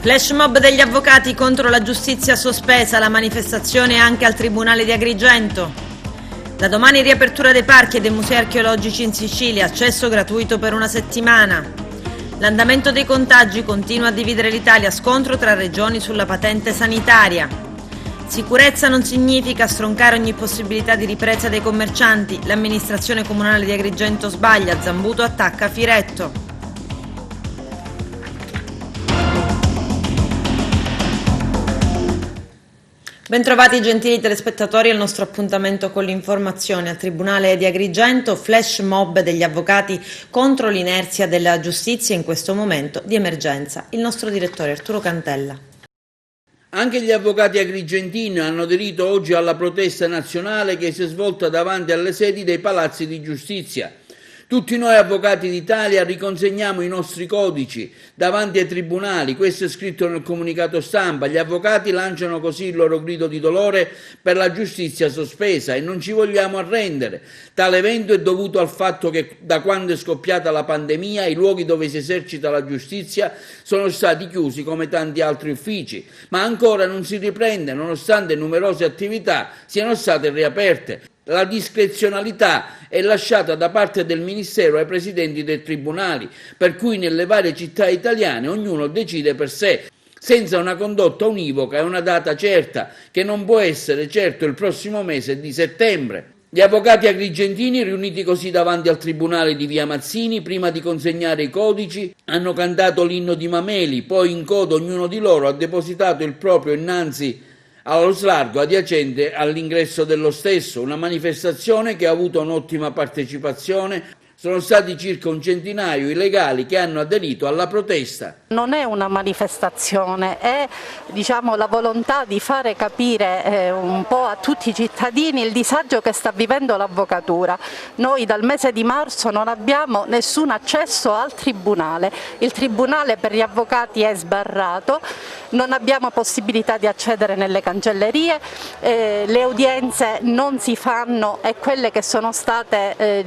Flash mob degli avvocati contro la giustizia sospesa, la manifestazione anche al Tribunale di Agrigento. Da domani riapertura dei parchi e dei musei archeologici in Sicilia, accesso gratuito per una settimana. L'andamento dei contagi continua a dividere l'Italia, scontro tra regioni sulla patente sanitaria. Sicurezza non significa stroncare ogni possibilità di ripresa dei commercianti. L'amministrazione comunale di Agrigento sbaglia, Zambuto attacca Firetto. Bentrovati gentili telespettatori al nostro appuntamento con l'informazione. Al Tribunale di Agrigento, flash mob degli avvocati contro l'inerzia della giustizia in questo momento di emergenza. Il nostro direttore Arturo Cantella. Anche gli avvocati agrigentini hanno aderito oggi alla protesta nazionale che si è svolta davanti alle sedi dei palazzi di giustizia. Tutti noi avvocati d'Italia riconsegniamo i nostri codici davanti ai tribunali, questo è scritto nel comunicato stampa. Gli avvocati lanciano così il loro grido di dolore per la giustizia sospesa e non ci vogliamo arrendere. Tale evento è dovuto al fatto che da quando è scoppiata la pandemia i luoghi dove si esercita la giustizia sono stati chiusi come tanti altri uffici, ma ancora non si riprende nonostante numerose attività siano state riaperte. La discrezionalità è lasciata da parte del Ministero ai presidenti dei tribunali, per cui nelle varie città italiane ognuno decide per sé, senza una condotta univoca e una data certa, che non può essere certo il prossimo mese di settembre. Gli avvocati agrigentini, riuniti così davanti al tribunale di Via Mazzini, prima di consegnare i codici, hanno cantato l'inno di Mameli, poi in coda ognuno di loro ha depositato il proprio innanzi allo slargo adiacente all'ingresso dello stesso, una manifestazione che ha avuto un'ottima partecipazione. Sono stati circa un centinaio i legali che hanno aderito alla protesta. Non è una manifestazione, è la volontà di fare capire un po' a tutti i cittadini il disagio che sta vivendo l'avvocatura. Noi dal mese di marzo non abbiamo nessun accesso al tribunale, il tribunale per gli avvocati è sbarrato, non abbiamo possibilità di accedere nelle cancellerie, le udienze non si fanno e quelle che sono state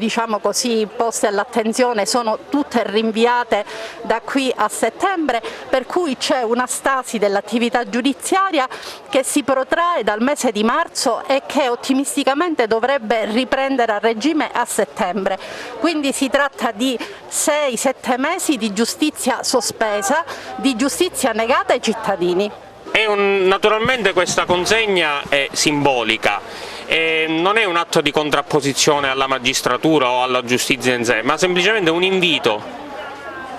poste all'attenzione sono tutte rinviate da qui a settembre, per cui c'è una stasi dell'attività giudiziaria che si protrae dal mese di marzo e che ottimisticamente dovrebbe riprendere a regime a settembre. Quindi si tratta di 6-7 mesi di giustizia sospesa, di giustizia negata ai cittadini. Naturalmente questa consegna è simbolica. Non è un atto di contrapposizione alla magistratura o alla giustizia in sé, ma semplicemente un invito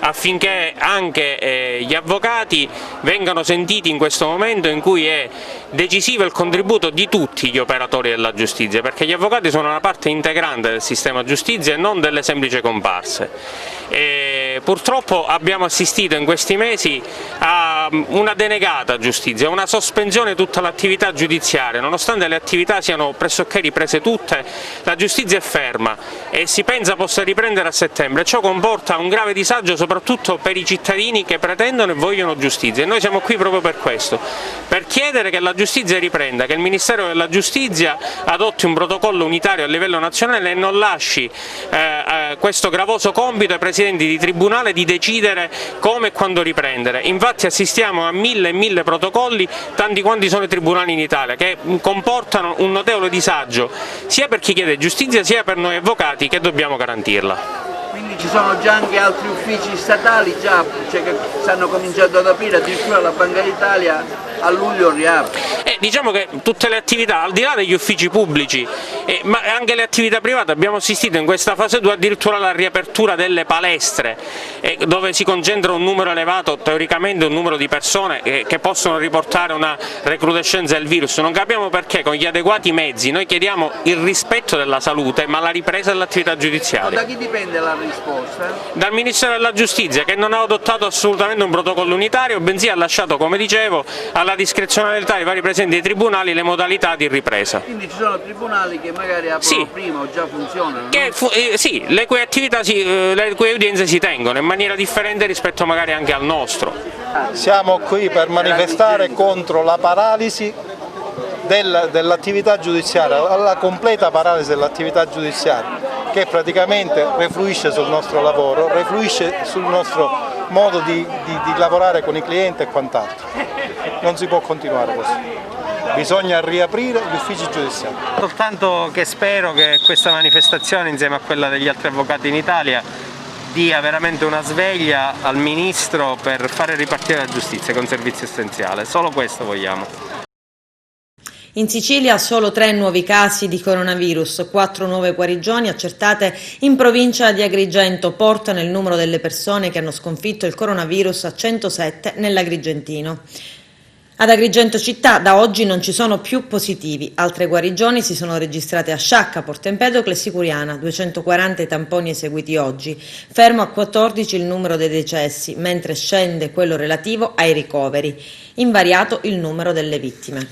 affinché anche gli avvocati vengano sentiti in questo momento in cui è decisivo il contributo di tutti gli operatori della giustizia, perché gli avvocati sono una parte integrante del sistema giustizia e non delle semplici comparse. Purtroppo abbiamo assistito in questi mesi a una denegata giustizia, una sospensione di tutta l'attività giudiziaria, nonostante le attività siano pressoché riprese tutte, la giustizia è ferma e si pensa possa riprendere a settembre. Ciò comporta un grave disagio soprattutto per i cittadini che pretendono e vogliono giustizia e noi siamo qui proprio per questo, per chiedere che la giustizia riprenda, che il Ministero della Giustizia adotti un protocollo unitario a livello nazionale e non lasci questo gravoso compito ai presidenti di tribunale di decidere come e quando riprendere. Infatti assistiamo a 1000 protocolli, tanti quanti sono i tribunali in Italia, che comportano un notevole disagio sia per chi chiede giustizia sia per noi avvocati che dobbiamo garantirla. Quindi ci sono già anche altri uffici statali che stanno cominciando ad aprire, addirittura la Banca d'Italia a luglio riapre. Diciamo che tutte le attività, al di là degli uffici pubblici, ma anche le attività private, abbiamo assistito in questa fase 2 addirittura alla riapertura delle palestre, dove si concentra un numero elevato, teoricamente un numero di persone che possono riportare una recrudescenza del virus. Non capiamo perché con gli adeguati mezzi noi chiediamo il rispetto della salute ma la ripresa dell'attività giudiziaria. Da chi dipende la risposta? Dal Ministero della Giustizia, che non ha adottato assolutamente un protocollo unitario, bensì ha lasciato, come dicevo, alla discrezionalità dei vari presidenti dei tribunali le modalità di ripresa. Quindi ci sono tribunali che magari aprono prima o già funzionano? Sì, le cui attività, le cue udienze si tengono in maniera differente rispetto magari anche al nostro. Siamo qui per manifestare contro la paralisi dell'attività giudiziaria, la completa paralisi dell'attività giudiziaria. che praticamente refluisce sul nostro lavoro, refluisce sul nostro modo di lavorare con i clienti e quant'altro. Non si può continuare così, bisogna riaprire gli uffici giudiziari. Soltanto che spero che questa manifestazione, insieme a quella degli altri avvocati in Italia, dia veramente una sveglia al Ministro per fare ripartire la giustizia con servizio essenziale, solo questo vogliamo. In Sicilia solo 3 nuovi casi di coronavirus, 4 nuove guarigioni accertate in provincia di Agrigento portano il numero delle persone che hanno sconfitto il coronavirus a 107 nell'Agrigentino. Ad Agrigento città da oggi non ci sono più positivi, altre guarigioni si sono registrate a Sciacca, Porto Empedocle e Sicuriana, 240 i tamponi eseguiti oggi, fermo a 14 il numero dei decessi, mentre scende quello relativo ai ricoveri, invariato il numero delle vittime.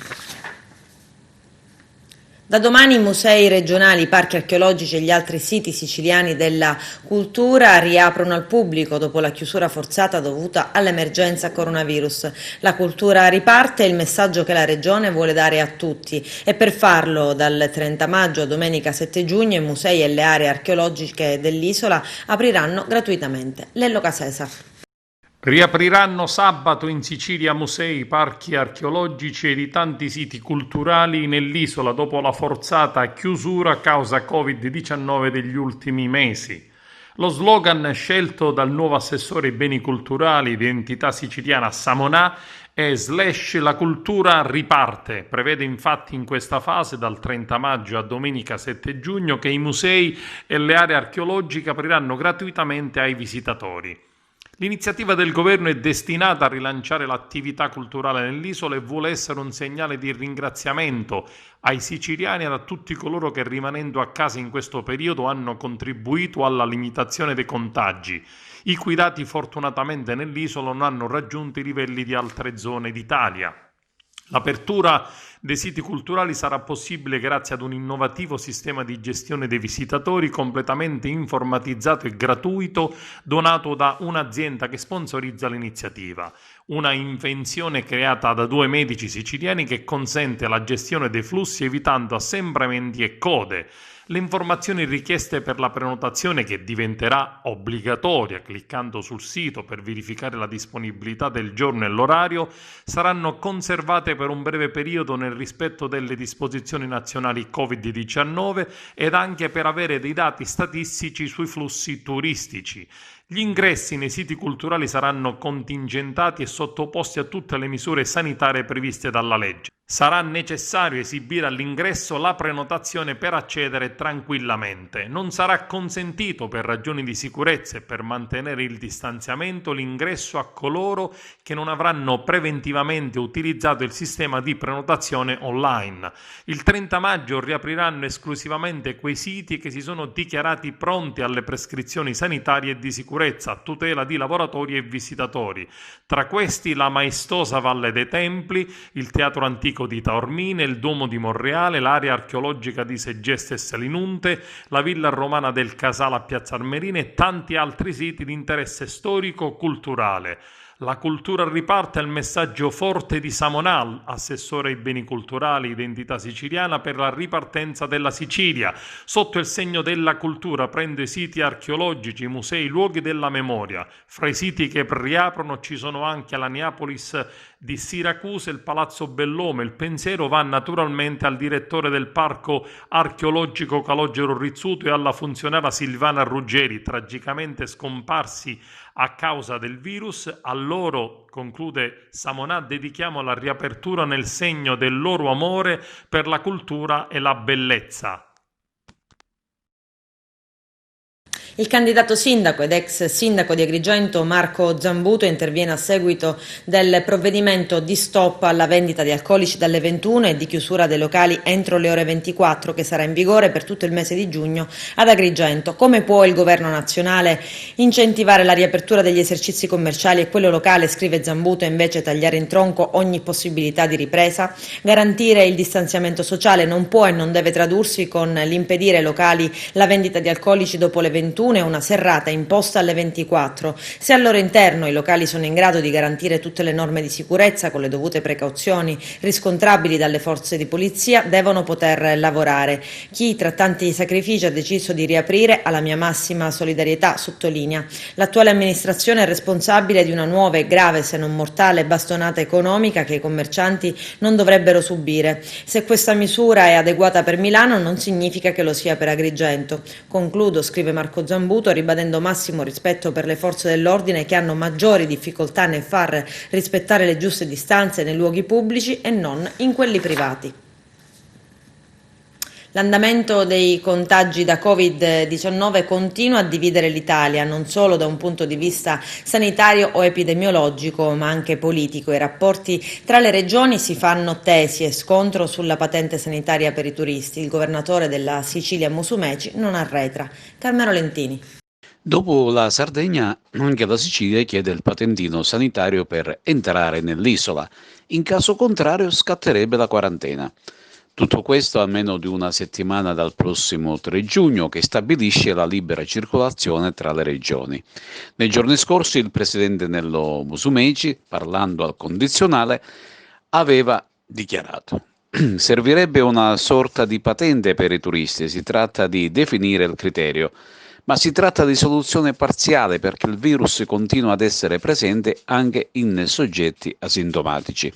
Da domani i musei regionali, i parchi archeologici e gli altri siti siciliani della cultura riaprono al pubblico dopo la chiusura forzata dovuta all'emergenza coronavirus. La cultura riparte, è il messaggio che la Regione vuole dare a tutti e per farlo dal 30 maggio a domenica 7 giugno i musei e le aree archeologiche dell'isola apriranno gratuitamente. Lello Casesa. Riapriranno sabato in Sicilia musei, parchi archeologici e di tanti siti culturali nell'isola dopo la forzata chiusura a causa Covid-19 degli ultimi mesi. Lo slogan scelto dal nuovo assessore ai beni culturali di entità siciliana Samonà è /La cultura riparte. Prevede infatti in questa fase dal 30 maggio a domenica 7 giugno che i musei e le aree archeologiche apriranno gratuitamente ai visitatori. L'iniziativa del governo è destinata a rilanciare l'attività culturale nell'isola e vuole essere un segnale di ringraziamento ai siciliani e a tutti coloro che rimanendo a casa in questo periodo hanno contribuito alla limitazione dei contagi, i cui dati fortunatamente nell'isola non hanno raggiunto i livelli di altre zone d'Italia. L'apertura dei siti culturali sarà possibile grazie ad un innovativo sistema di gestione dei visitatori completamente informatizzato e gratuito donato da un'azienda che sponsorizza l'iniziativa. Una invenzione creata da 2 medici siciliani che consente la gestione dei flussi evitando assembramenti e code. Le informazioni richieste per la prenotazione, che diventerà obbligatoria cliccando sul sito per verificare la disponibilità del giorno e l'orario, saranno conservate per un breve periodo nel rispetto delle disposizioni nazionali Covid-19 ed anche per avere dei dati statistici sui flussi turistici. Gli ingressi nei siti culturali saranno contingentati e sottoposti a tutte le misure sanitarie previste dalla legge. Sarà necessario esibire all'ingresso la prenotazione per accedere tranquillamente. Non sarà consentito per ragioni di sicurezza e per mantenere il distanziamento l'ingresso a coloro che non avranno preventivamente utilizzato il sistema di prenotazione online. Il 30 maggio riapriranno esclusivamente quei siti che si sono dichiarati pronti alle prescrizioni sanitarie e di sicurezza a tutela di lavoratori e visitatori. Tra questi la maestosa Valle dei Templi, il Teatro Antico di Taormina, il Duomo di Monreale, l'area archeologica di Segeste e Selinunte, la Villa Romana del Casale a Piazza Armerina e tanti altri siti di interesse storico-culturale. La cultura riparte è il messaggio forte di Samonà, assessore ai beni culturali, identità siciliana, per la ripartenza della Sicilia. Sotto il segno della cultura prende siti archeologici, musei, luoghi della memoria. Fra i siti che riaprono ci sono anche la Neapolis di Siracusa, il Palazzo Bellome. Il pensiero va naturalmente al direttore del Parco Archeologico Calogero Rizzuto e alla funzionaria Silvana Ruggeri, tragicamente scomparsi a causa del virus. A loro, conclude Samonà, dedichiamo la riapertura nel segno del loro amore per la cultura e la bellezza. Il candidato sindaco ed ex sindaco di Agrigento Marco Zambuto interviene a seguito del provvedimento di stop alla vendita di alcolici dalle 21 e di chiusura dei locali entro le ore 24 che sarà in vigore per tutto il mese di giugno ad Agrigento. Come può il governo nazionale incentivare la riapertura degli esercizi commerciali e quello locale, scrive Zambuto, e invece tagliare in tronco ogni possibilità di ripresa? Garantire il distanziamento sociale non può e non deve tradursi con l'impedire ai locali la vendita di alcolici dopo le 21 21 e una serrata imposta alle 24. Se al loro interno i locali sono in grado di garantire tutte le norme di sicurezza con le dovute precauzioni riscontrabili dalle forze di polizia, devono poter lavorare. Chi tra tanti sacrifici ha deciso di riaprire ha la mia massima solidarietà, sottolinea. L'attuale amministrazione è responsabile di una nuova e grave, se non mortale, bastonata economica che i commercianti non dovrebbero subire. Se questa misura è adeguata per Milano non significa che lo sia per Agrigento. Concludo, scrive Marco Zambuto, ribadendo massimo rispetto per le forze dell'ordine che hanno maggiori difficoltà nel far rispettare le giuste distanze nei luoghi pubblici e non in quelli privati. L'andamento dei contagi da Covid-19 continua a dividere l'Italia, non solo da un punto di vista sanitario o epidemiologico, ma anche politico. I rapporti tra le regioni si fanno tesi e scontro sulla patente sanitaria per i turisti. Il governatore della Sicilia Musumeci non arretra. Carmelo Lentini. Dopo la Sardegna, anche la Sicilia chiede il patentino sanitario per entrare nell'isola. In caso contrario scatterebbe la quarantena. Tutto questo a meno di una settimana dal prossimo 3 giugno che stabilisce la libera circolazione tra le regioni. Nei giorni scorsi il presidente Nello Musumeci, parlando al condizionale, aveva dichiarato: servirebbe una sorta di patente per i turisti, si tratta di definire il criterio. Ma si tratta di soluzione parziale perché il virus continua ad essere presente anche in soggetti asintomatici.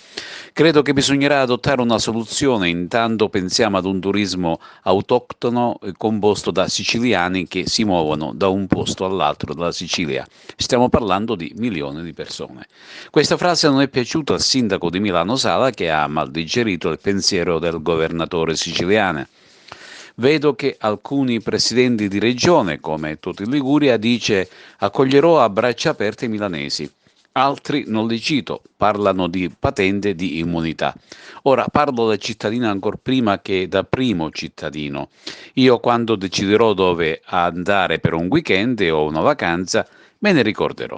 Credo che bisognerà adottare una soluzione, intanto pensiamo ad un turismo autoctono composto da siciliani che si muovono da un posto all'altro della Sicilia. Stiamo parlando di milioni di persone. Questa frase non è piaciuta al sindaco di Milano Sala che ha maldigerito il pensiero del governatore siciliano. Vedo che alcuni presidenti di regione, come Toti Liguria, dice accoglierò a braccia aperte i milanesi. Altri, non li cito, parlano di patente di immunità. Ora parlo da cittadino ancora prima che da primo cittadino. Io quando deciderò dove andare per un weekend o una vacanza me ne ricorderò.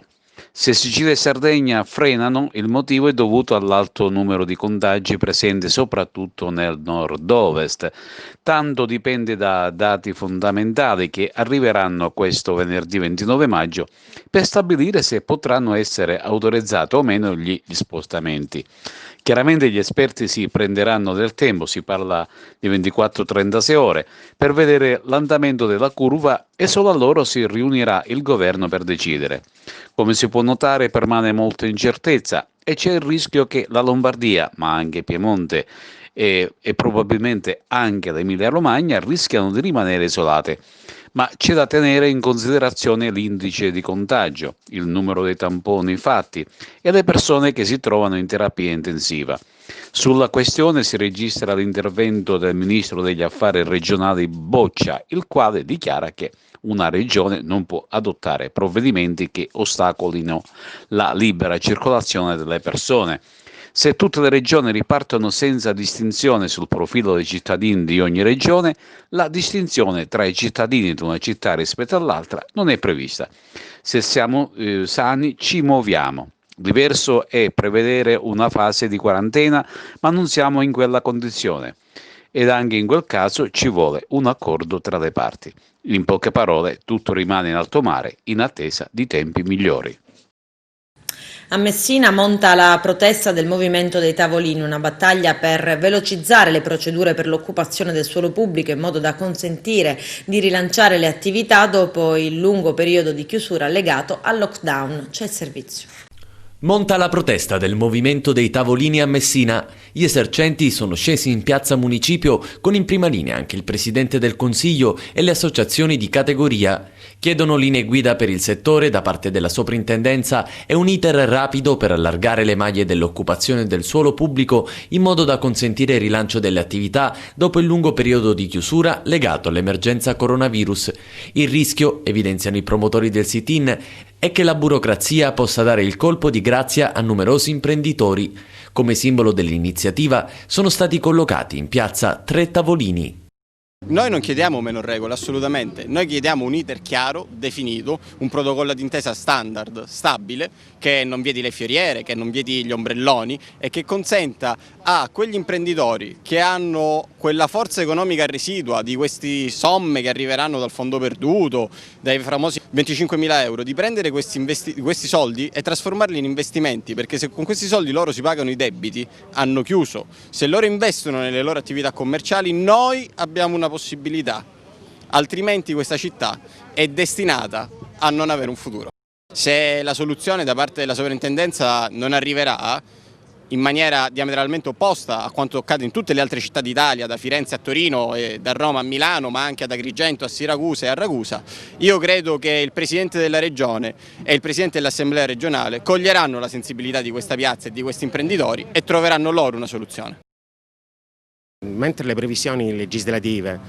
Se Sicilia e Sardegna frenano, il motivo è dovuto all'alto numero di contagi presenti soprattutto nel nord-ovest. Tanto dipende da dati fondamentali che arriveranno questo venerdì 29 maggio per stabilire se potranno essere autorizzati o meno gli spostamenti. Chiaramente gli esperti si prenderanno del tempo, si parla di 24-36 ore, per vedere l'andamento della curva e solo a loro si riunirà il governo per decidere. Come si può notare permane molta incertezza e c'è il rischio che la Lombardia, ma anche Piemonte e probabilmente anche l'Emilia Romagna rischiano di rimanere isolate. Ma c'è da tenere in considerazione l'indice di contagio, il numero dei tamponi fatti e le persone che si trovano in terapia intensiva. Sulla questione si registra l'intervento del ministro degli affari regionali Boccia, il quale dichiara che una regione non può adottare provvedimenti che ostacolino la libera circolazione delle persone. Se tutte le regioni ripartono senza distinzione sul profilo dei cittadini di ogni regione, la distinzione tra i cittadini di una città rispetto all'altra non è prevista. Se siamo sani ci muoviamo. Diverso è prevedere una fase di quarantena, ma non siamo in quella condizione. Ed anche in quel caso ci vuole un accordo tra le parti. In poche parole, tutto rimane in alto mare in attesa di tempi migliori. A Messina monta la protesta del Movimento dei Tavolini, una battaglia per velocizzare le procedure per l'occupazione del suolo pubblico in modo da consentire di rilanciare le attività dopo il lungo periodo di chiusura legato al lockdown. C'è il servizio. Monta la protesta del Movimento dei Tavolini a Messina. Gli esercenti sono scesi in piazza Municipio con in prima linea anche il Presidente del Consiglio e le associazioni di categoria. Chiedono linee guida per il settore da parte della soprintendenza e un iter rapido per allargare le maglie dell'occupazione del suolo pubblico in modo da consentire il rilancio delle attività dopo il lungo periodo di chiusura legato all'emergenza coronavirus. Il rischio, evidenziano i promotori del sit-in, è che la burocrazia possa dare il colpo di grazia a numerosi imprenditori. Come simbolo dell'iniziativa sono stati collocati in piazza 3 tavolini. Noi non chiediamo meno regole, assolutamente, noi chiediamo un iter chiaro, definito, un protocollo d'intesa standard, stabile, che non vieti le fioriere, che non vieti gli ombrelloni e che consenta a quegli imprenditori che hanno quella forza economica residua di queste somme che arriveranno dal fondo perduto, dai famosi 25.000 euro, di prendere questi soldi e trasformarli in investimenti, perché se con questi soldi loro si pagano i debiti, hanno chiuso. Se loro investono nelle loro attività commerciali, noi abbiamo una possibilità, altrimenti questa città è destinata a non avere un futuro. Se la soluzione da parte della sovrintendenza non arriverà in maniera diametralmente opposta a quanto accade in tutte le altre città d'Italia, da Firenze a Torino, e da Roma a Milano, ma anche ad Agrigento, a Siracusa e a Ragusa, io credo che il Presidente della Regione e il Presidente dell'Assemblea regionale coglieranno la sensibilità di questa piazza e di questi imprenditori e troveranno loro una soluzione. Mentre le previsioni legislative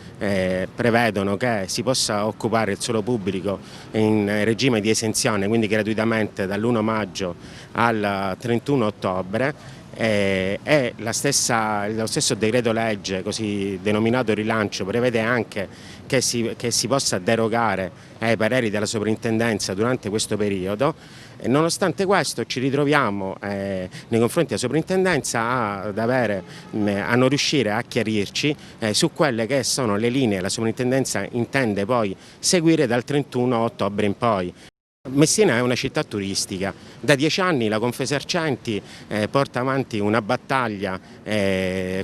prevedono che si possa occupare il suolo pubblico in regime di esenzione, quindi gratuitamente dall'1 maggio al 31 ottobre, e lo stesso decreto legge, così denominato rilancio, prevede anche che si possa derogare ai pareri della sovrintendenza durante questo periodo. Nonostante questo ci ritroviamo nei confronti della sovrintendenza a non riuscire a chiarirci su quelle che sono le linee che la sovrintendenza intende poi seguire dal 31 ottobre in poi. Messina è una città turistica, da 10 anni la Confesercenti porta avanti una battaglia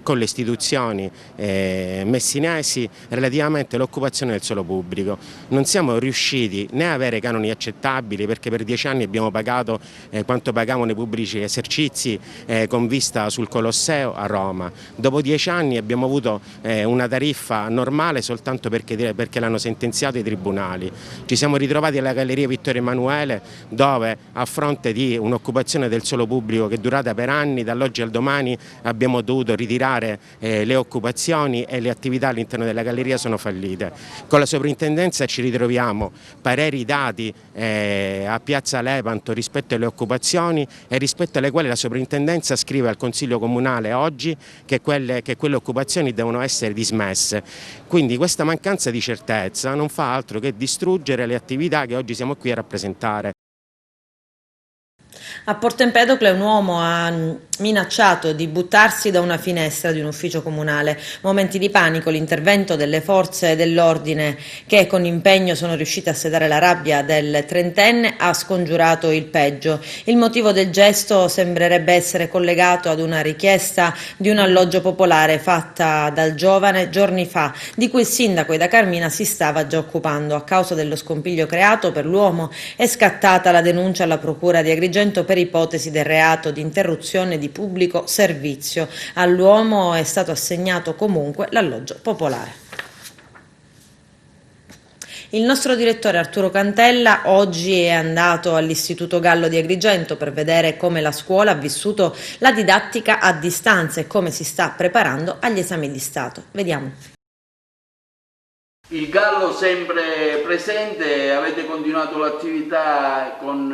con le istituzioni messinesi relativamente all'occupazione del suolo pubblico. Non siamo riusciti né a avere canoni accettabili, perché per 10 anni abbiamo pagato quanto pagavano i pubblici esercizi con vista sul Colosseo a Roma. Dopo 10 anni abbiamo avuto una tariffa normale soltanto perché l'hanno sentenziato i tribunali. Ci siamo ritrovati alla Galleria Vittorio Emanuele, dove a fronte di un'occupazione del suolo pubblico che è durata per anni, dall'oggi al domani abbiamo dovuto ritirare le occupazioni e le attività all'interno della galleria sono fallite. Con la sovrintendenza ci ritroviamo pareri dati a Piazza Lepanto rispetto alle occupazioni e rispetto alle quali la sovrintendenza scrive al Consiglio Comunale oggi che quelle occupazioni devono essere dismesse. Quindi questa mancanza di certezza non fa altro che distruggere le attività che oggi siamo qui a rappresentare. A Porto Empedocle un uomo ha minacciato di buttarsi da una finestra di un ufficio comunale. Momenti di panico, l'intervento delle forze dell'ordine che con impegno sono riuscite a sedare la rabbia del trentenne ha scongiurato il peggio. Il motivo del gesto sembrerebbe essere collegato ad una richiesta di un alloggio popolare fatta dal giovane giorni fa, di cui il sindaco Ida Carmina si stava già occupando. A causa dello scompiglio creato per l'uomo è scattata la denuncia alla procura di Agrigento per ipotesi del reato di interruzione di pubblico servizio. All'uomo è stato assegnato comunque l'alloggio popolare. Il nostro direttore Arturo Cantella oggi è andato all'Istituto Gallo di Agrigento per vedere come la scuola ha vissuto la didattica a distanza e come si sta preparando agli esami di Stato. Vediamo. Il Gallo sempre presente, avete continuato l'attività con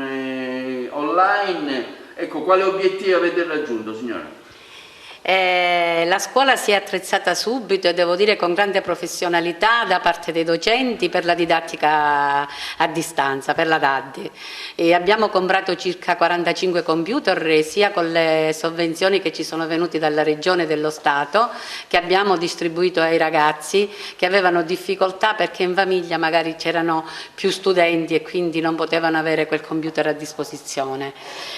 online, ecco, quale obiettivo avete raggiunto, signora? La scuola si è attrezzata subito e devo dire con grande professionalità da parte dei docenti per la didattica a distanza, per la DAD. E abbiamo comprato circa 45 computer sia con le sovvenzioni che ci sono venute dalla Regione e dello Stato, che abbiamo distribuito ai ragazzi che avevano difficoltà perché in famiglia magari c'erano più studenti e quindi non potevano avere quel computer a disposizione.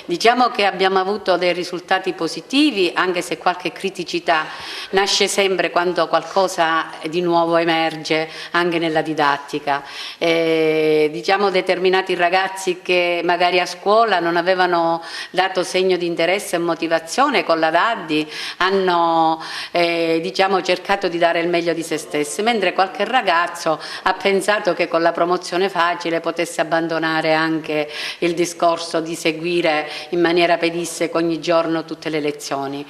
Diciamo che abbiamo avuto dei risultati positivi, anche se qualche criticità nasce sempre quando qualcosa di nuovo emerge anche nella didattica. Diciamo determinati ragazzi che magari a scuola non avevano dato segno di interesse e motivazione, con la DADI hanno diciamo, cercato di dare il meglio di se stessi, mentre qualche ragazzo ha pensato che con la promozione facile potesse abbandonare anche il discorso di seguire in maniera pedissequa ogni giorno tutte le lezioni.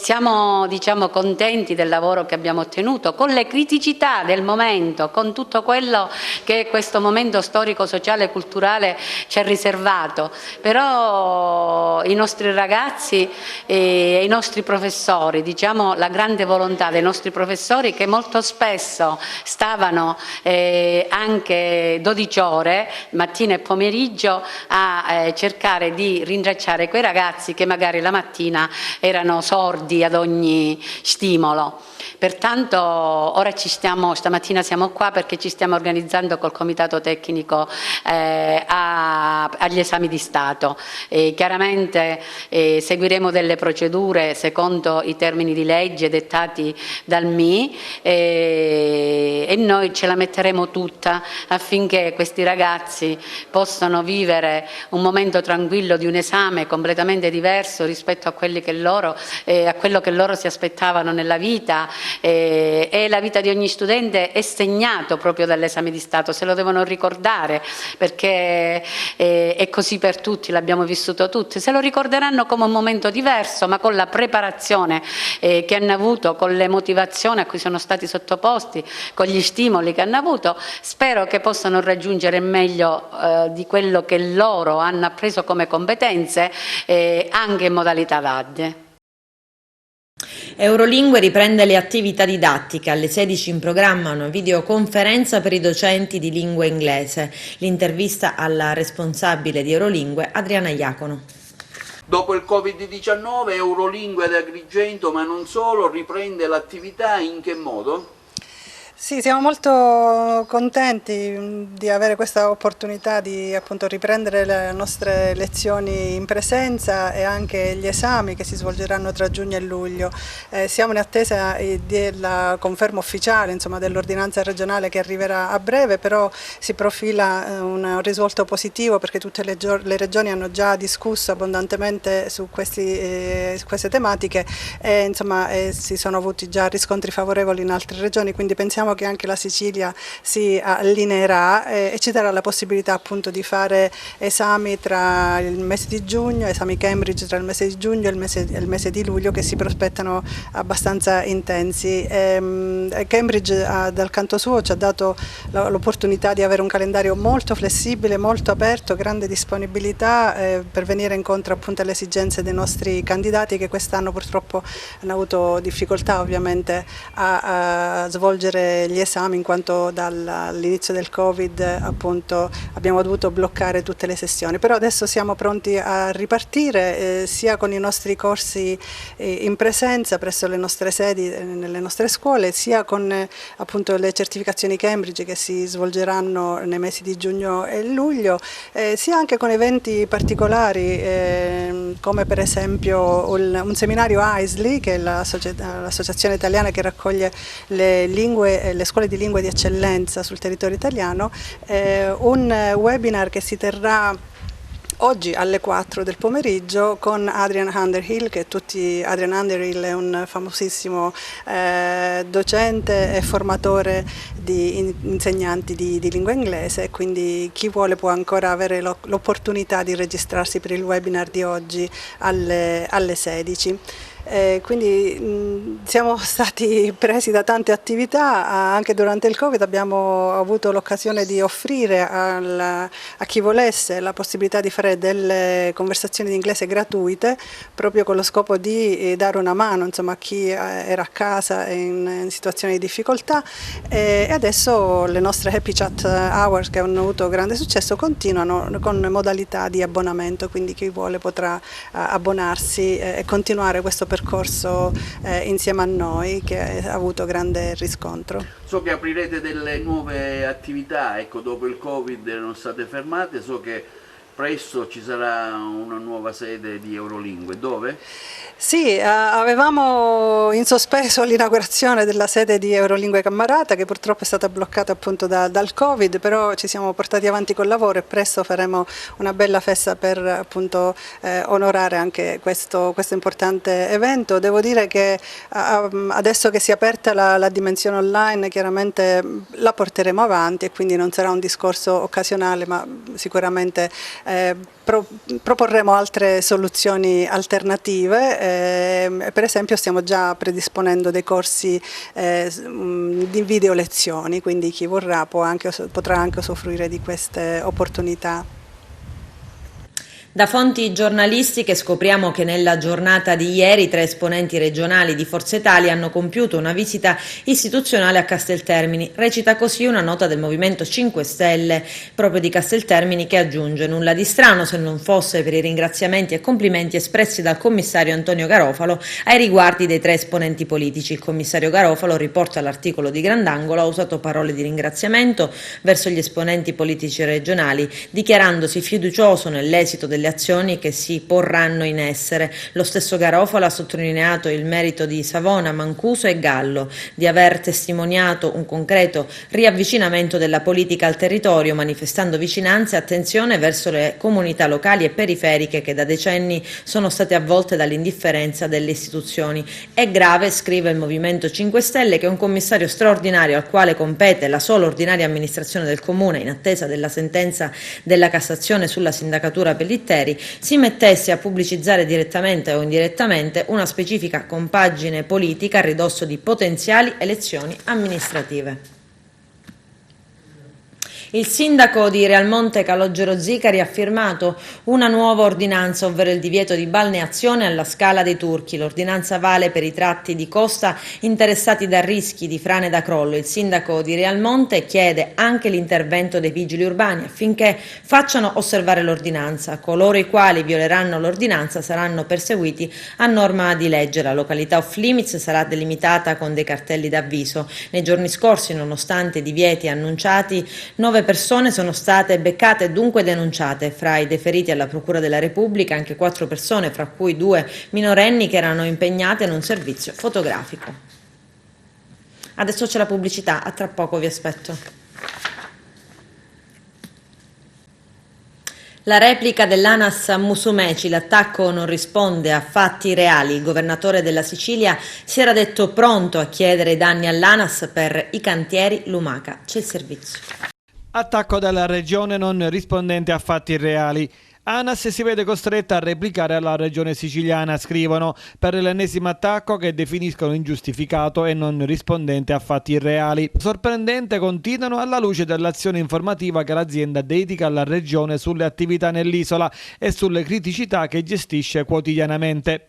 siamo contenti del lavoro che abbiamo ottenuto, con le criticità del momento, con tutto quello che questo momento storico, sociale e culturale ci ha riservato, però i nostri ragazzi e i nostri professori, la grande volontà dei nostri professori, che molto spesso stavano anche 12 ore, mattina e pomeriggio, a cercare di rintracciare quei ragazzi che magari la mattina erano sordi ad ogni stimolo. Pertanto ora stamattina siamo qua perché ci stiamo organizzando col Comitato Tecnico agli esami di Stato. Chiaramente seguiremo delle procedure secondo i termini di legge dettati dal MI e noi ce la metteremo tutta affinché questi ragazzi possano vivere un momento tranquillo di un esame completamente diverso rispetto a quello che loro si aspettavano nella vita. E la vita di ogni studente è segnato proprio dall'esame di Stato, se lo devono ricordare, perché è così per tutti, l'abbiamo vissuto tutti, se lo ricorderanno come un momento diverso, ma con la preparazione che hanno avuto, con le motivazioni a cui sono stati sottoposti, con gli stimoli che hanno avuto. Spero che possano raggiungere meglio di quello che loro hanno appreso come competenze anche in modalità DAD. Eurolingue riprende le attività didattiche. Alle 16 in programma una videoconferenza per i docenti di lingua inglese. L'intervista alla responsabile di Eurolingue, Adriana Iacono. Dopo il Covid-19 Eurolingue ad Agrigento, ma non solo, riprende l'attività. In che modo? Sì, siamo molto contenti di avere questa opportunità di appunto riprendere le nostre lezioni in presenza e anche gli esami che si svolgeranno tra giugno e luglio. Siamo in attesa della conferma ufficiale, dell'ordinanza regionale che arriverà a breve, però si profila un risvolto positivo perché tutte le regioni hanno già discusso abbondantemente su queste tematiche e si sono avuti già riscontri favorevoli in altre regioni, quindi pensiamo che anche la Sicilia si allineerà e ci darà la possibilità appunto di fare esami tra il mese di giugno, esami Cambridge tra il mese di giugno e il mese di luglio, che si prospettano abbastanza intensi. Cambridge dal canto suo ci ha dato l'opportunità di avere un calendario molto flessibile, molto aperto, grande disponibilità per venire incontro appunto alle esigenze dei nostri candidati, che quest'anno purtroppo hanno avuto difficoltà ovviamente a svolgere gli esami, in quanto dall'inizio del Covid appunto abbiamo dovuto bloccare tutte le sessioni, però adesso siamo pronti a ripartire sia con i nostri corsi in presenza presso le nostre sedi, nelle nostre scuole, sia con appunto le certificazioni Cambridge che si svolgeranno nei mesi di giugno e luglio, sia anche con eventi particolari come per esempio un seminario AISLI, che è l'associazione italiana che raccoglie le scuole di lingue di eccellenza sul territorio italiano, un webinar che si terrà oggi alle 4 del pomeriggio con Adrian Underhill, Adrian Underhill è un famosissimo docente e formatore di insegnanti di lingua inglese, quindi chi vuole può ancora avere l'opportunità di registrarsi per il webinar di oggi alle 16. Quindi siamo stati presi da tante attività, anche durante il Covid abbiamo avuto l'occasione di offrire a chi volesse la possibilità di fare delle conversazioni di inglese gratuite, proprio con lo scopo di dare una mano a chi era a casa in situazioni di difficoltà, e adesso le nostre Happy Chat Hours, che hanno avuto grande successo, continuano con modalità di abbonamento, quindi chi vuole potrà abbonarsi e continuare questo percorso insieme a noi, che ha avuto grande riscontro. So che aprirete delle nuove attività, dopo il Covid non state fermate, so che presto ci sarà una nuova sede di Eurolingue. Dove? Sì, avevamo in sospeso l'inaugurazione della sede di Eurolingue Cammarata, che purtroppo è stata bloccata appunto dal Covid, però ci siamo portati avanti col lavoro e presto faremo una bella festa per appunto onorare anche questo importante evento. Devo dire che adesso che si è aperta la dimensione online, chiaramente la porteremo avanti e quindi non sarà un discorso occasionale, ma sicuramente proporremo altre soluzioni alternative, per esempio stiamo già predisponendo dei corsi di video lezioni, quindi chi vorrà potrà anche usufruire di queste opportunità. Da fonti giornalistiche scopriamo che nella giornata di ieri 3 esponenti regionali di Forza Italia hanno compiuto una visita istituzionale a Casteltermini. Recita così una nota del Movimento 5 Stelle proprio di Casteltermini, che aggiunge: nulla di strano se non fosse per i ringraziamenti e complimenti espressi dal commissario Antonio Garofalo ai riguardi dei 3 esponenti politici. Il commissario Garofalo, riporta l'articolo di Grandangolo, ha usato parole di ringraziamento verso gli esponenti politici regionali, dichiarandosi fiducioso nell'esito delle azioni che si porranno in essere. Lo stesso Garofalo ha sottolineato il merito di Savona, Mancuso e Gallo di aver testimoniato un concreto riavvicinamento della politica al territorio, manifestando vicinanza e attenzione verso le comunità locali e periferiche che da decenni sono state avvolte dall'indifferenza delle istituzioni. È grave, scrive il Movimento 5 Stelle, che un commissario straordinario al quale compete la sola ordinaria amministrazione del comune, in attesa della sentenza della Cassazione sulla sindacatura Pellitteri, si mettesse a pubblicizzare direttamente o indirettamente una specifica compagine politica a ridosso di potenziali elezioni amministrative. Il sindaco di Realmonte Calogero Zicari ha firmato una nuova ordinanza, ovvero il divieto di balneazione alla Scala dei Turchi. L'ordinanza vale per i tratti di costa interessati da rischi di frane da crollo. Il sindaco di Realmonte chiede anche l'intervento dei vigili urbani affinché facciano osservare l'ordinanza. Coloro i quali violeranno l'ordinanza saranno perseguiti a norma di legge. La località off limits sarà delimitata con dei cartelli d'avviso. Nei giorni scorsi, nonostante i divieti annunciati, 9 persone sono state beccate e dunque denunciate. Fra i deferiti alla Procura della Repubblica anche 4 persone, fra cui 2 minorenni che erano impegnate in un servizio fotografico. Adesso c'è la pubblicità, a tra poco vi aspetto. La replica dell'ANAS a Musumeci, l'attacco non risponde a fatti reali. Il governatore della Sicilia si era detto pronto a chiedere i danni all'ANAS per i cantieri Lumaca. C'è il servizio. Attacco della regione non rispondente a fatti reali. ANAS si vede costretta a replicare alla regione siciliana, scrivono, per l'ennesimo attacco che definiscono ingiustificato e non rispondente a fatti reali. Sorprendente, continuano, alla luce dell'azione informativa che l'azienda dedica alla regione sulle attività nell'isola e sulle criticità che gestisce quotidianamente.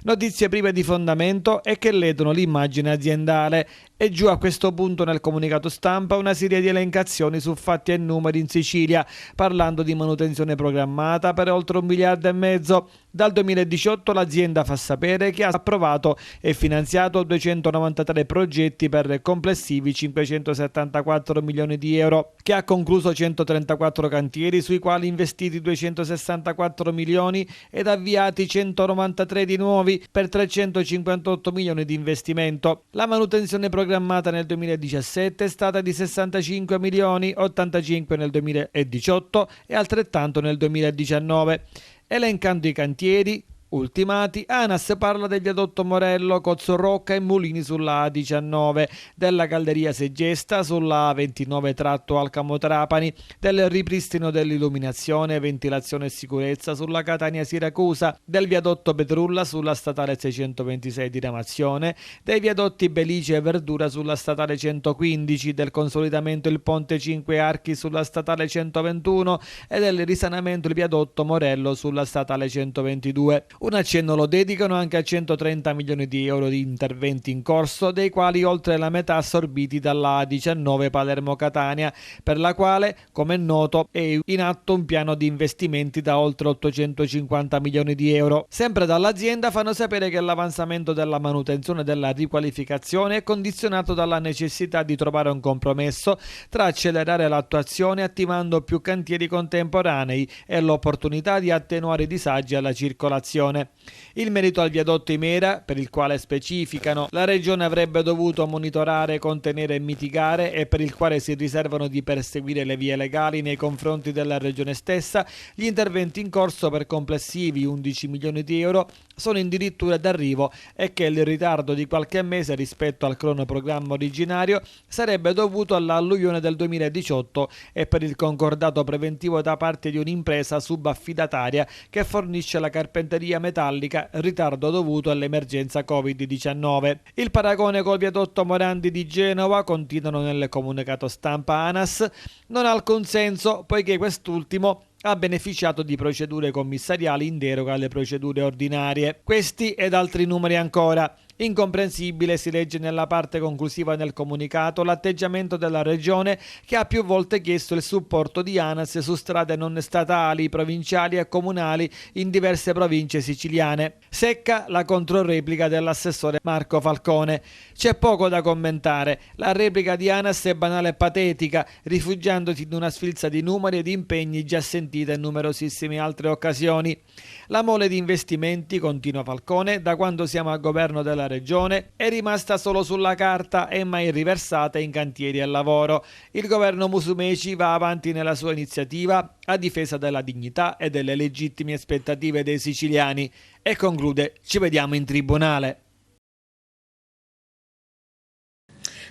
Notizie prive di fondamento e che ledono l'immagine aziendale. E giù a questo punto nel comunicato stampa una serie di elencazioni su fatti e numeri in Sicilia, parlando di manutenzione programmata per oltre 1,5 miliardi. Dal 2018 l'azienda fa sapere che ha approvato e finanziato 293 progetti per complessivi 574 milioni di euro, che ha concluso 134 cantieri sui quali investiti 264 milioni ed avviati 193 di nuovi per 358 milioni di investimento. La manutenzione programmata nel 2017 è stata di 65 milioni, 85 nel 2018 e altrettanto nel 2019. Elencando i cantieri ultimati, ANAS parla del viadotto Morello, Cozzorocca e Mulini sulla A19, della galleria Segesta sulla A29 tratto Alcamo-Trapani, del ripristino dell'illuminazione, ventilazione e sicurezza sulla Catania-Siracusa, del viadotto Petrulla sulla statale 626 di Ramazione, dei viadotti Belice e Verdura sulla statale 115, del consolidamento il ponte 5 Archi sulla statale 121 e del risanamento il viadotto Morello sulla statale 122. Un accenno lo dedicano anche a 130 milioni di euro di interventi in corso, dei quali oltre la metà assorbiti dalla A19 Palermo-Catania, per la quale, come è noto, è in atto un piano di investimenti da oltre 850 milioni di euro. Sempre dall'azienda fanno sapere che l'avanzamento della manutenzione e della riqualificazione è condizionato dalla necessità di trovare un compromesso tra accelerare l'attuazione attivando più cantieri contemporanei e l'opportunità di attenuare i disagi alla circolazione. regione. Il merito al viadotto Imera, per il quale specificano la regione avrebbe dovuto monitorare, contenere e mitigare e per il quale si riservano di perseguire le vie legali nei confronti della regione stessa, gli interventi in corso per complessivi 11 milioni di euro sono addirittura d'arrivo e che il ritardo di qualche mese rispetto al cronoprogramma originario sarebbe dovuto all'alluvione del 2018 e per il concordato preventivo da parte di un'impresa subaffidataria che fornisce la carpenteria metallica, ritardo dovuto all'emergenza Covid-19. Il paragone col viadotto Morandi di Genova, continuano nel comunicato stampa ANAS, non ha alcun senso poiché quest'ultimo ha beneficiato di procedure commissariali in deroga alle procedure ordinarie. Questi ed altri numeri ancora. Incomprensibile, si legge nella parte conclusiva del comunicato, l'atteggiamento della Regione che ha più volte chiesto il supporto di ANAS su strade non statali, provinciali e comunali in diverse province siciliane. Secca la controreplica dell'assessore Marco Falcone. C'è poco da commentare. La replica di ANAS è banale e patetica, rifugiandosi in una sfilza di numeri ed impegni già sentita in numerosissime altre occasioni. La mole di investimenti, continua Falcone, da quando siamo al governo della Regione è rimasta solo sulla carta e mai riversata in cantieri e lavoro. Il governo Musumeci va avanti nella sua iniziativa a difesa della dignità e delle legittime aspettative dei siciliani e conclude: ci vediamo in tribunale.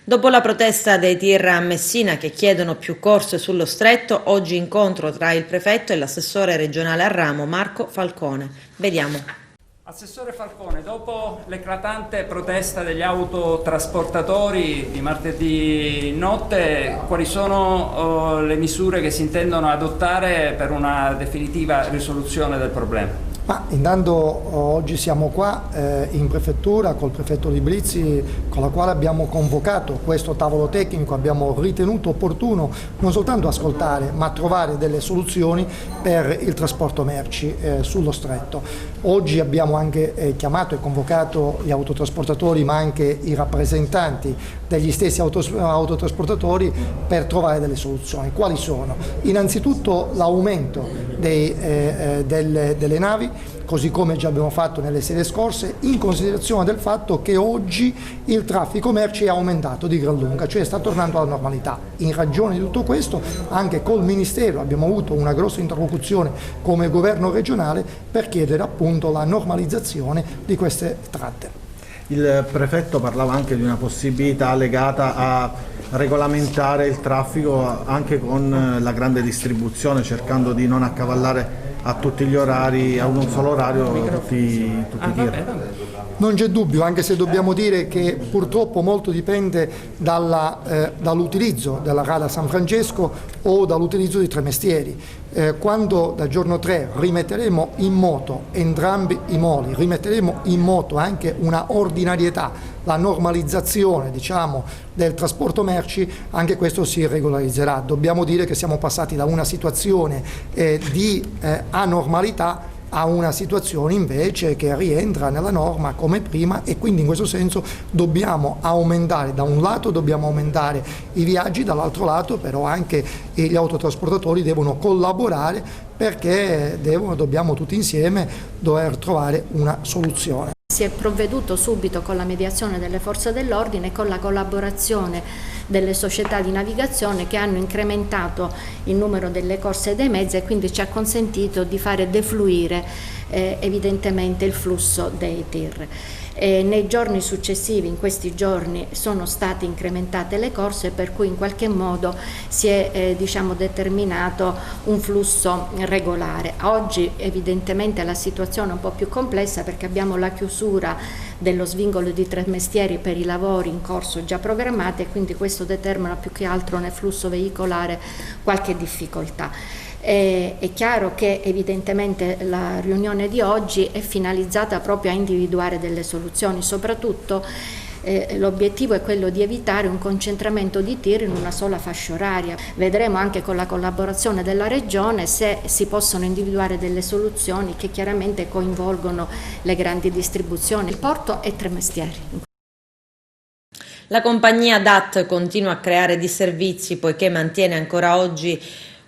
Dopo la protesta dei TIR a Messina che chiedono più corse sullo stretto, oggi incontro tra il prefetto e l'assessore regionale a ramo Marco Falcone. Vediamo. Assessore Falcone, dopo l'eclatante protesta degli autotrasportatori di martedì notte, quali sono le misure che si intendono adottare per una definitiva risoluzione del problema? Ma intanto oggi siamo qua in prefettura col prefetto Librizi, con la quale abbiamo convocato questo tavolo tecnico. Abbiamo ritenuto opportuno non soltanto ascoltare ma trovare delle soluzioni per il trasporto merci sullo stretto. Oggi abbiamo anche chiamato e convocato gli autotrasportatori ma anche i rappresentanti degli stessi autotrasportatori per trovare delle soluzioni. Quali sono? Innanzitutto l'aumento delle navi, così come già abbiamo fatto nelle sere scorse, in considerazione del fatto che oggi il traffico merci è aumentato di gran lunga, cioè sta tornando alla normalità. In ragione di tutto questo, anche col Ministero abbiamo avuto una grossa interlocuzione come governo regionale per chiedere appunto la normalizzazione di queste tratte. Il prefetto parlava anche di una possibilità legata a regolamentare il traffico anche con la grande distribuzione, cercando di non accavallare a tutti gli orari, a un solo orario, tutti i tir. Non c'è dubbio, anche se dobbiamo dire che purtroppo molto dipende dall'utilizzo della Rada San Francesco o dall'utilizzo di Tremestieri. Quando dal giorno 3 rimetteremo in moto entrambi i moli, rimetteremo in moto anche una ordinarietà, la normalizzazione del trasporto merci, anche questo si regolarizzerà. Dobbiamo dire che siamo passati da una situazione di anormalità a una situazione invece che rientra nella norma come prima, e quindi in questo senso dobbiamo aumentare, da un lato dobbiamo aumentare i viaggi, dall'altro lato però anche gli autotrasportatori devono collaborare, perché dobbiamo tutti insieme dover trovare una soluzione. Si è provveduto subito con la mediazione delle forze dell'ordine e con la collaborazione delle società di navigazione che hanno incrementato il numero delle corse e dei mezzi, e quindi ci ha consentito di fare defluire evidentemente il flusso dei TIR. Nei giorni successivi, in questi giorni, sono state incrementate le corse, per cui in qualche modo si è determinato un flusso regolare. Oggi evidentemente la situazione è un po' più complessa perché abbiamo la chiusura dello svincolo di Tremestieri per i lavori in corso già programmati, e quindi questo determina più che altro nel flusso veicolare qualche difficoltà. È chiaro che evidentemente la riunione di oggi è finalizzata proprio a individuare delle soluzioni, soprattutto l'obiettivo è quello di evitare un concentramento di tir in una sola fascia oraria. Vedremo anche con la collaborazione della Regione se si possono individuare delle soluzioni che chiaramente coinvolgono le grandi distribuzioni, il porto e Tremestieri. La compagnia DAT continua a creare disservizi poiché mantiene ancora oggi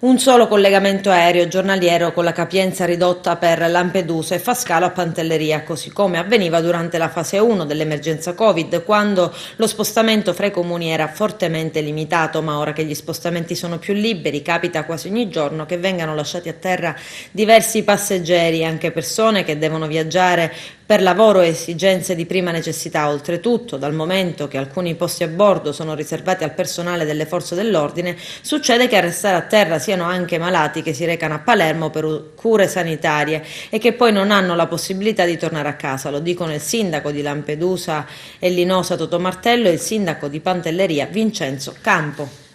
Un solo collegamento aereo giornaliero con la capienza ridotta per Lampedusa e fa scalo a Pantelleria, così come avveniva durante la fase 1 dell'emergenza Covid, quando lo spostamento fra i comuni era fortemente limitato, ma ora che gli spostamenti sono più liberi, capita quasi ogni giorno che vengano lasciati a terra diversi passeggeri, anche persone che devono viaggiare per lavoro e esigenze di prima necessità. Oltretutto, dal momento che alcuni posti a bordo sono riservati al personale delle forze dell'ordine, succede che a restare a terra siano anche malati che si recano a Palermo per cure sanitarie e che poi non hanno la possibilità di tornare a casa. Lo dicono il sindaco di Lampedusa e Linosa Totò Martello e il sindaco di Pantelleria Vincenzo Campo.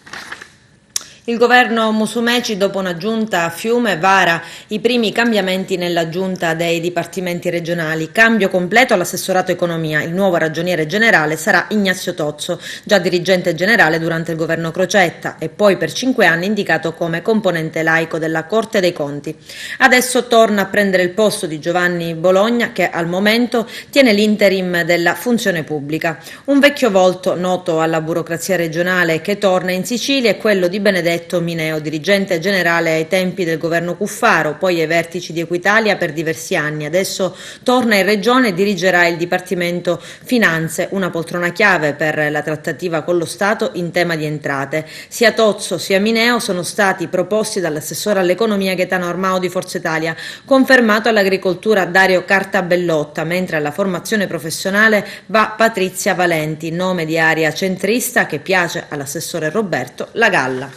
Il governo Musumeci, dopo una giunta a Fiume, vara i primi cambiamenti nella giunta dei dipartimenti regionali. Cambio completo all'assessorato economia. Il nuovo ragioniere generale sarà Ignazio Tozzo, già dirigente generale durante il governo Crocetta e poi per 5 anni indicato come componente laico della Corte dei Conti. Adesso torna a prendere il posto di Giovanni Bologna, che al momento tiene l'interim della funzione pubblica. Un vecchio volto noto alla burocrazia regionale che torna in Sicilia è quello di Benedetto Mineo, dirigente generale ai tempi del governo Cuffaro, poi ai vertici di Equitalia per diversi anni. Adesso torna in regione e dirigerà il Dipartimento Finanze, una poltrona chiave per la trattativa con lo Stato in tema di entrate. Sia Tozzo sia Mineo sono stati proposti dall'assessore all'economia Gaetano Armao di Forza Italia, confermato all'agricoltura Dario Cartabellotta, mentre alla formazione professionale va Patrizia Valenti, nome di area centrista che piace all'assessore Roberto Lagalla.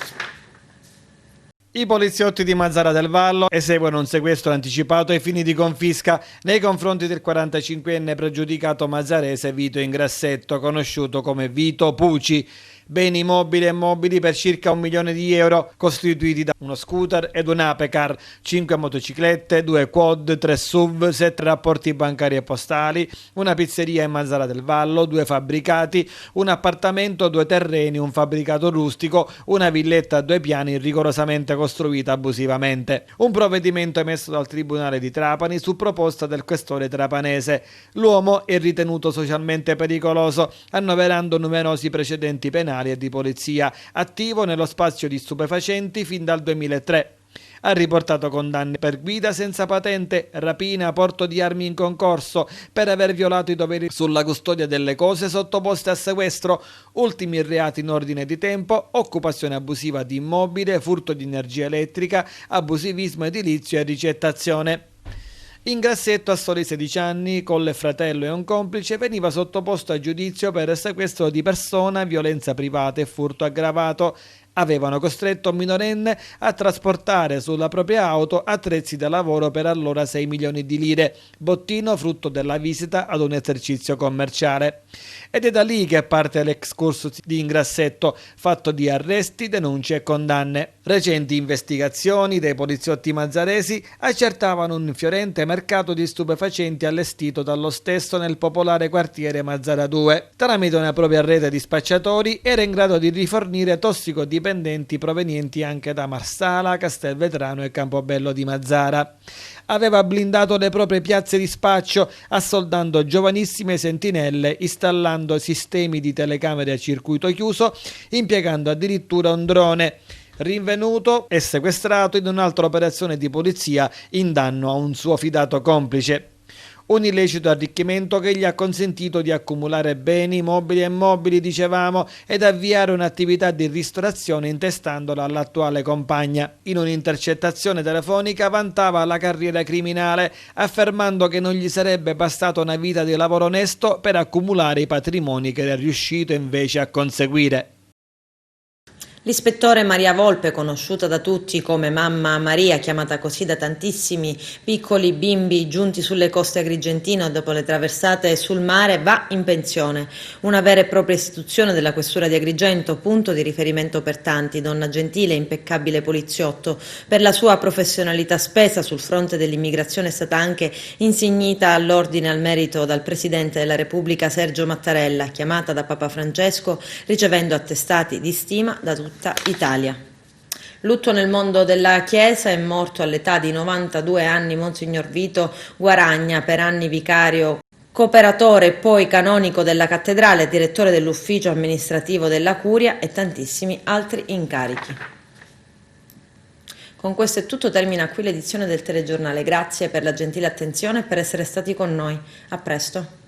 I poliziotti di Mazzara del Vallo eseguono un sequestro anticipato ai fini di confisca nei confronti del 45enne pregiudicato mazzarese Vito Ingrassetto, conosciuto come Vito Puci. Beni mobili e mobili per circa 1 milione di euro, costituiti da uno scooter ed un Apecar, 5 motociclette, 2 quad, 3 SUV, 7 rapporti bancari e postali, una pizzeria in Mazzara del Vallo, 2 fabbricati, un appartamento, 2 terreni, un fabbricato rustico, una villetta a 2 piani rigorosamente costruita abusivamente. Un provvedimento emesso dal Tribunale di Trapani su proposta del questore trapanese. L'uomo è ritenuto socialmente pericoloso, annoverando numerosi precedenti penali e di polizia, attivo nello spazio di stupefacenti fin dal 2003. Ha riportato condanne per guida senza patente, rapina, porto di armi in concorso, per aver violato i doveri sulla custodia delle cose sottoposte a sequestro, ultimi reati in ordine di tempo, occupazione abusiva di immobile, furto di energia elettrica, abusivismo edilizio e ricettazione. Ingrassetto, a soli 16 anni, con il fratello e un complice, veniva sottoposto a giudizio per sequestro di persona, violenza privata e furto aggravato. Avevano costretto un minorenne a trasportare sulla propria auto attrezzi da lavoro per allora 6 milioni di lire, bottino frutto della visita ad un esercizio commerciale. Ed è da lì che parte l'excursus di Ingrassetto, fatto di arresti, denunce e condanne. Recenti investigazioni dei poliziotti mazzaresi accertavano un fiorente mercato di stupefacenti allestito dallo stesso nel popolare quartiere Mazzara 2. Tramite una propria rete di spacciatori era in grado di rifornire tossicodipendenti provenienti anche da Marsala, Castelvetrano e Campobello di Mazzara. Aveva blindato le proprie piazze di spaccio, assoldando giovanissime sentinelle, installando sistemi di telecamere a circuito chiuso, impiegando addirittura un drone. Rinvenuto e sequestrato in un'altra operazione di polizia in danno a un suo fidato complice. Un illecito arricchimento che gli ha consentito di accumulare beni, mobili e mobili, dicevamo, ed avviare un'attività di ristorazione intestandola all'attuale compagna. In un'intercettazione telefonica vantava la carriera criminale, affermando che non gli sarebbe bastata una vita di lavoro onesto per accumulare i patrimoni che era riuscito invece a conseguire. L'ispettore Maria Volpe, conosciuta da tutti come Mamma Maria, chiamata così da tantissimi piccoli bimbi giunti sulle coste agrigentine dopo le traversate sul mare, va in pensione. Una vera e propria istituzione della questura di Agrigento, punto di riferimento per tanti, donna gentile e impeccabile poliziotto. Per la sua professionalità spesa sul fronte dell'immigrazione è stata anche insignita all'ordine al merito dal Presidente della Repubblica Sergio Mattarella, chiamata da Papa Francesco, ricevendo attestati di stima da tutta Italia. Lutto nel mondo della Chiesa, è morto all'età di 92 anni Monsignor Vito Guaragna, per anni vicario, cooperatore e poi canonico della cattedrale, direttore dell'ufficio amministrativo della Curia e tantissimi altri incarichi. Con questo è tutto, termina qui l'edizione del telegiornale. Grazie per la gentile attenzione e per essere stati con noi. A presto.